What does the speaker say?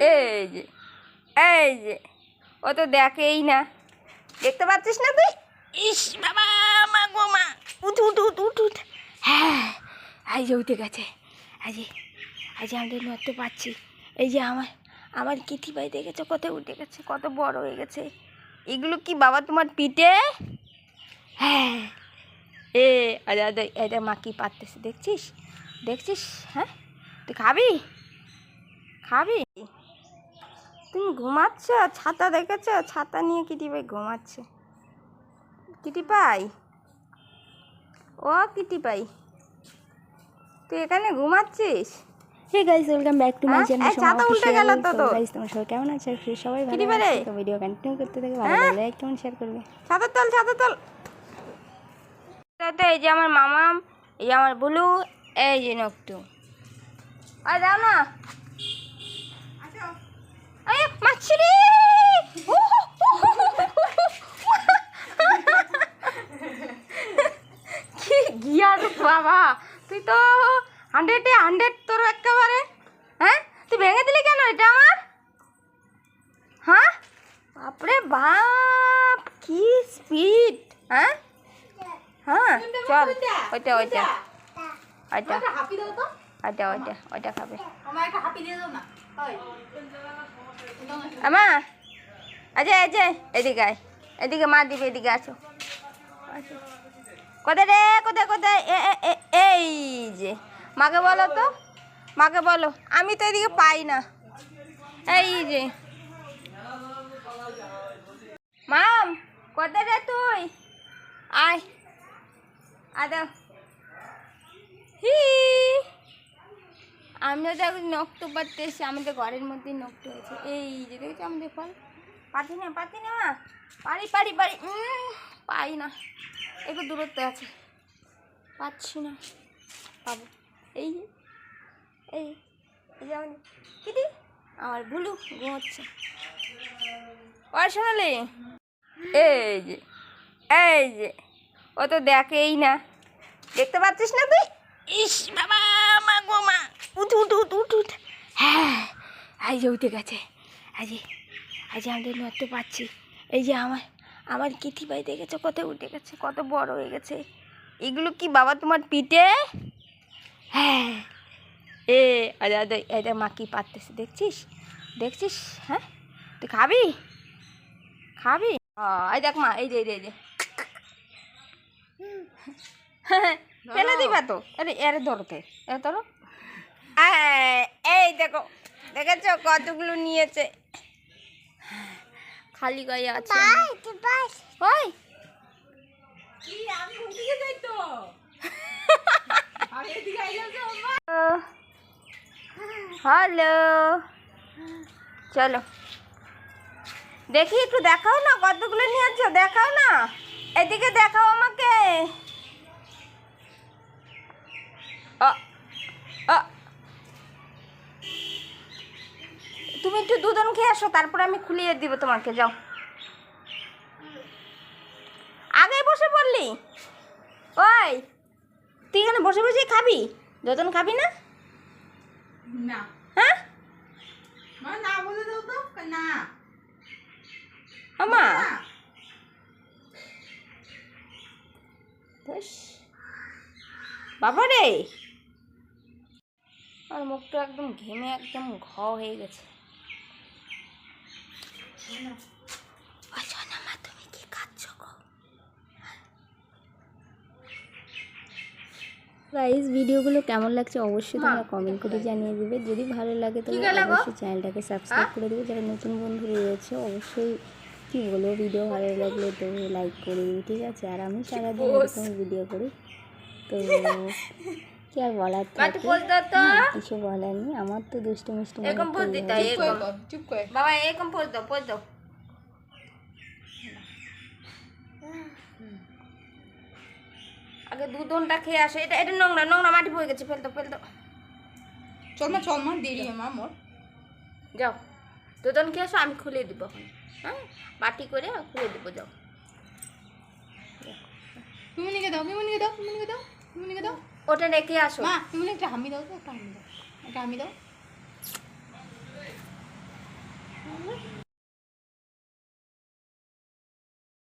এই যে এই যে ও তো দেখেই না, দেখতে পাচ্ছিস না তুই? ইস বাবা, মা গো মা, উঠ উঠ উঠ উঠ উঠ। হ্যাঁ, এই যে উঠে গেছে। আজ আমি নড়তে পারছি। এই যে আমার কিটি ভাই দেখেছো কত উঠে গেছে, কত বড় হয়ে গেছে। এগুলো কি বাবা তোমার পিঠে? হ্যাঁ, এটা মা কি পারতেছে দেখছিস দেখছিস? হ্যাঁ, তুই খাবি খাবি? তুমি ঘুমাচ্ছ, ছাতা দেখেছ? ছাতা নিয়ে কিটি ভাই ঘুমাচ্ছে। কিটি পাই, ও কিটি পাই, তুই এখানে ঘুমাচ্ছিস? Hey guys, welcome back to my channel. ছাতা উল্টে গেল তো। গাইস, তোমরা সবাই কেমন আছো? সবাই ভালো আছো তো? ভিডিও কন্টিনিউ করতে থাকো, ভালো লাগলে লাইক কমেন্ট শেয়ার করবে। ছাতা তোল। এই যে আমার মামাম, এই যে আমার বুলু, এই যে নকটু। আর দাও না, মাছরি কি গিয়ার বাবা, তুই তো 100-এ 100 তোর একেবারে। হ্যাঁ, তুই ভেঙে দিলি কেন এটা আমার? হ্যাঁ, বাপরে বাপ, কি স্পিড! হ্যাঁ হ্যাঁ, চল ওইটা খাবে। আমা আচ্ছা এদিকে মা দিবে, এদিকে আসো। কোথায় রে, কোথায়? এই যে মাকে বলো তো, মাকে বলো, আমি তো এদিকে পাই না। এই যে মাম, কোথায় রে তুই? আয় দাও। আমিও তো এখন নক্ত পাড়তে এসেছি, আমাদের ঘরের মধ্যেই নক্ত হয়েছে। এই যে দেখেছি আমাদের ফল। পারি না পারি পাই না, একটু দূরত্বে আছে, পাচ্ছি না, পাবো। এই যে কিটি আমার ভুলু ঘুমোচ্ছে। শোনালে, এই যে ও তো দেখেই না, দেখতে পাচ্ছিস না তুই? ইস বাবা, মা গো মা, উঠ উঠ উঠ উঠ উঠ। হ্যাঁ, এই যে উঠে গেছে। আজ আমি নড়তে পারছি। এই যে আমার কিটি ভাই দেখেছো কত উঠে গেছে, কত বড় হয়ে গেছে। এগুলো কি বাবা তোমার পিঠে? হ্যাঁ, এটা মা কি পারতেছে দেখছিস? হ্যাঁ, তুই খাবি এই দেখ মা, এই যে ফেলে দিবা তো। আরে ধরতে, ধরো। এই দেখেছো কতগুলো নিয়েছে, খালি গায়ে আছে। হ্যালো, চলো দেখি, একটু দেখাও না কতগুলো নিয়েছো, দেখাও না, এদিকে দেখাও আমাকে। তুমি একটু দুধন খেয়ে আসো, তারপরে আমি খুলিয়ে দিব তোমাকে। যাও, আগে বসে পড়লি। ওই তুই এখানে বসে খাবি? দুধন খাবি না? হ্যাঁ, না বলে দাও তো। না আমা, বাবা রে, আর মুখটা একদম ঘেমে একদম হয়ে গেছে। তুমি কি খাচ্ছ গো? গাইস, ভিডিওগুলো কেমন লাগছে অবশ্যই তোমরা কমেন্ট করে জানিয়ে দিবে। যদি ভালো লাগে তাহলে অবশ্যই চ্যানেলটাকে সাবস্ক্রাইব করে দিবে। যারা নতুন বন্ধু রয়েছে অবশ্যই কি বলবো, ভিডিও ভালো লাগলে তো লাইক করে দিবি, ঠিক আছে? আর আমি সারাদিন এরকম ভিডিও করি, তো কি আর বলার থাকে, কিছু বলার নেই। আমার তো দুষ্টু মিষ্টি বাবা, এরকম পোজ দাও। আগে দুধনটা খেয়ে আসো। এটা নোংরা মাটি পড়ে গেছে, ফেলতো। চল মা দেরি মা মোর। যাও, দুধন খেয়ে আসো, আমি খুলে দিব। হ্যাঁ, বাটি করে খুলে দিব। যাও, মিমুনিকে দাও। ওটা রেখে আসো। মা মিমুনি একটা হামি দাও তো, একটা হামি দাও।